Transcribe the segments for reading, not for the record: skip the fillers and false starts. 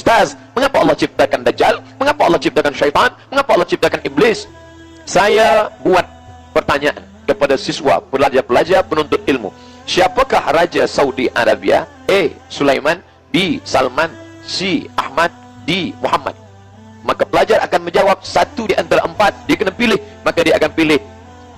Ustaz, mengapa Allah ciptakan Dajjal? Mengapa Allah ciptakan syaitan? Mengapa Allah ciptakan iblis? Saya buat pertanyaan kepada siswa, pelajar-pelajar penuntut ilmu. Siapakah Raja Saudi Arabia? A. Sulaiman, B. Salman, C. Ahmad, D. Muhammad. Maka pelajar akan menjawab satu di antara empat. Dia kena pilih, maka dia akan pilih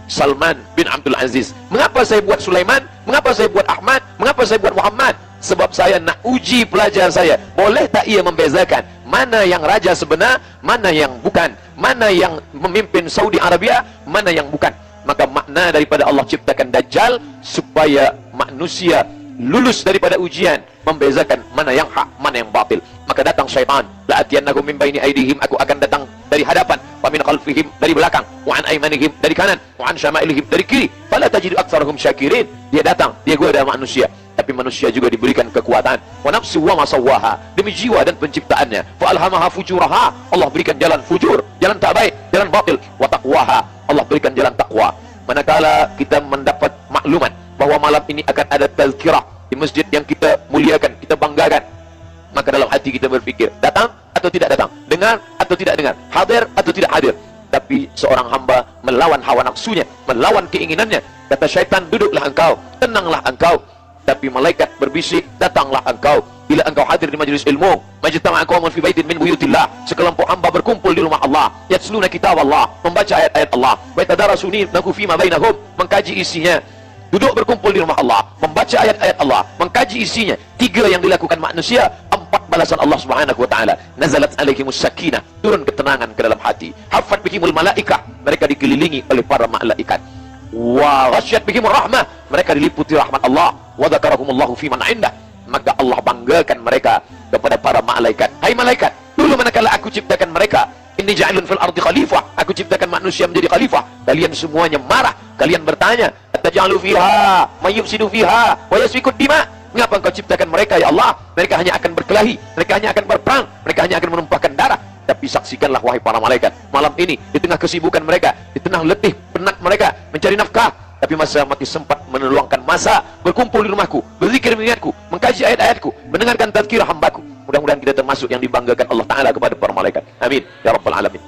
Salman bin Abdul Aziz. Mengapa saya buat Sulaiman? Mengapa saya buat Ahmad? Mengapa saya buat Muhammad? Sebab saya nak uji pelajar saya. Boleh tak ia membezakan mana yang raja sebenar, mana yang bukan, mana yang memimpin Saudi Arabia, mana yang bukan. Maka makna daripada Allah ciptakan Dajjal supaya manusia lulus daripada ujian, membezakan mana yang hak, mana yang batil. Maka datang syaitan, la atiyannahum min baini aydihim, aku akan datang dari hadapan, wa min khalfihim, dari belakang, wa an aymanihim, dari kanan, wa an syama'ilihim, dari kiri, fala tajidu aktsarahum syakirin. Dia datang, dia goda manusia, tapi manusia juga diberikan kekuatan. Wa nafsu wa ma sawwaha, demi jiwa dan penciptaannya. Fa alhamaha fujuraha, Allah berikan jalan fujur, jalan tak baik, jalan batil. Wa taqwaha, Allah berikan jalan takwa. Manakala kita mendapat maklumat bahwa malam ini akan ada tazkirah di masjid yang kita muliakan, kita banggakan, maka dalam hati kita berfikir, datang atau tidak datang, dengar atau tidak dengar, hadir atau tidak hadir. Tapi seorang hamba melawan hawa nafsunya, melawan keinginannya. Kata syaitan, duduklah engkau, tenanglah engkau. Tapi malaikat berbisik, datanglah engkau. Bila engkau hadir di majlis ilmu, majtama'a qaumun fi baitin min buyutillah, sekelompok hamba berkumpul di rumah Allah, yatsluna kitab Allah, membaca ayat-ayat Allah, wa yatadarasuna fi ma bainahum, mengkaji isinya. Duduk berkumpul di rumah Allah, membaca ayat-ayat Allah, mengkaji isinya. Tiga yang dilakukan manusia, empat balasan Allah Subhanahu wa taala. Nazalat alaihimus sakinah, turun ketenangan ke dalam hati. Hafat bihimul malaikah, mereka dikelilingi oleh para malaikat. Wa ghasyat bihimur rahmah, mereka diliputi rahmat Allah. Wa dzakarahumullahu fi man 'indah, maka Allah banggakan mereka kepada para malaikat. Hai malaikat, dulu manakala aku ciptakan mereka, inni ja'ilun fil ardi khalifah, aku ciptakan manusia menjadi khalifah, kalian semuanya marah, kalian bertanya, ataj'alu fiha may yufsidu fiha wa yasfiku dima, mengapa engkau ciptakan mereka ya Allah? Mereka hanya akan berkelahi, mereka hanya akan berperang, mereka hanya akan menumpahkan darah. Tapi saksikanlah wahai para malaikat, malam ini di tengah kesibukan mereka, di tengah letih penat mereka mencari nafkah, tapi masa mati sempat meluangkan masa berkumpul di rumahku, berzikir mengingatku, mengkaji ayat-ayatku, mendengarkan tazkirah hambaku. Mudah-mudahan kita termasuk yang dibanggakan Allah Ta'ala kepada para malaikat. Amin ya rabbal alamin.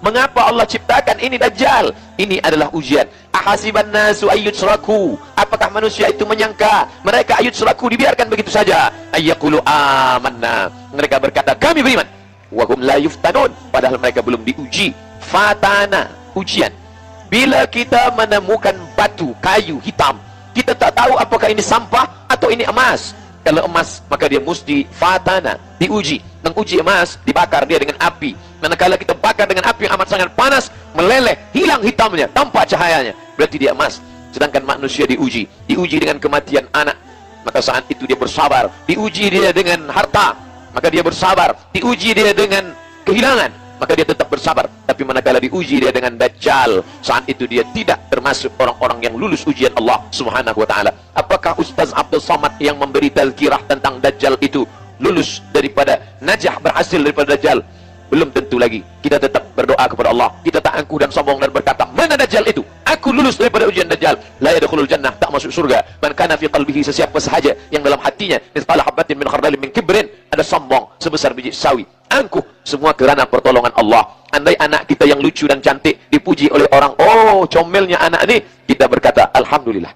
Mengapa Allah ciptakan ini Dajjal? Ini adalah ujian. Ahasiban nasu ayyutsraku, apakah manusia itu menyangka mereka ayyutsraku, dibiarkan begitu saja? Ayyaqulu amanna, mereka berkata kami beriman, wa hum la yuftanun, padahal mereka belum diuji. Fatana, ujian. Bila kita menemukan batu, kayu hitam, kita tak tahu apakah ini sampah atau ini emas. Kalau emas, maka dia mesti fatana, diuji. Menguji emas, dibakar dia dengan api. Manakala kita bakar dengan api yang amat sangat panas, meleleh, hilang hitamnya, tampak cahayanya, berarti dia emas. Sedangkan manusia diuji dengan kematian anak, maka saat itu dia bersabar. Diuji dia dengan harta, maka dia bersabar. Diuji dia dengan kehilangan, maka dia tetap bersabar. Tapi manakala diuji dia dengan Dajjal, saat itu dia tidak termasuk orang-orang yang lulus ujian Allah Subhanahu wa ta'ala. Apakah Ustaz Abdul Samad yang memberi tazkirah tentang Dajjal itu lulus daripada najah, berhasil daripada Dajjal? Belum tentu lagi. Kita tetap berdoa kepada Allah, kita tak angkuh dan sombong dan berkata, mana Dajjal itu? Aku lulus daripada ujian Dajjal. La yadkhulul jannah, tak masuk surga. Man kana fi qalbihi, sesiapa sahaja yang dalam hatinya mithqala habatin min khardalin min kibrin, ada sombong sebesar biji sawi, angkuh, semua kerana pertolongan Allah. Andai anak kita yang lucu dan cantik dipuji oleh orang, oh comelnya anak ini, kita berkata alhamdulillah.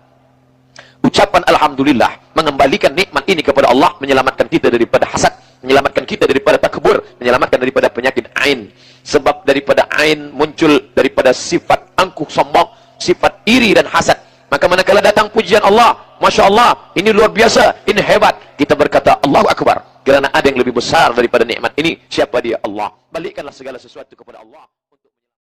Ucapan alhamdulillah mengembalikan nikmat ini kepada Allah, menyelamatkan kita daripada hasad, menyelamatkan kita daripada takbur, menyelamatkan daripada penyakit ain. Sebab daripada ain muncul daripada sifat angkuh sombong, sifat iri dan hasad. Maka manakala datang pujian Allah, Masya Allah, ini luar biasa, ini hebat, kita berkata Allahu Akbar, kerana ada yang lebih besar daripada nikmat ini. Siapa dia? Allah. Balikkanlah segala sesuatu kepada Allah.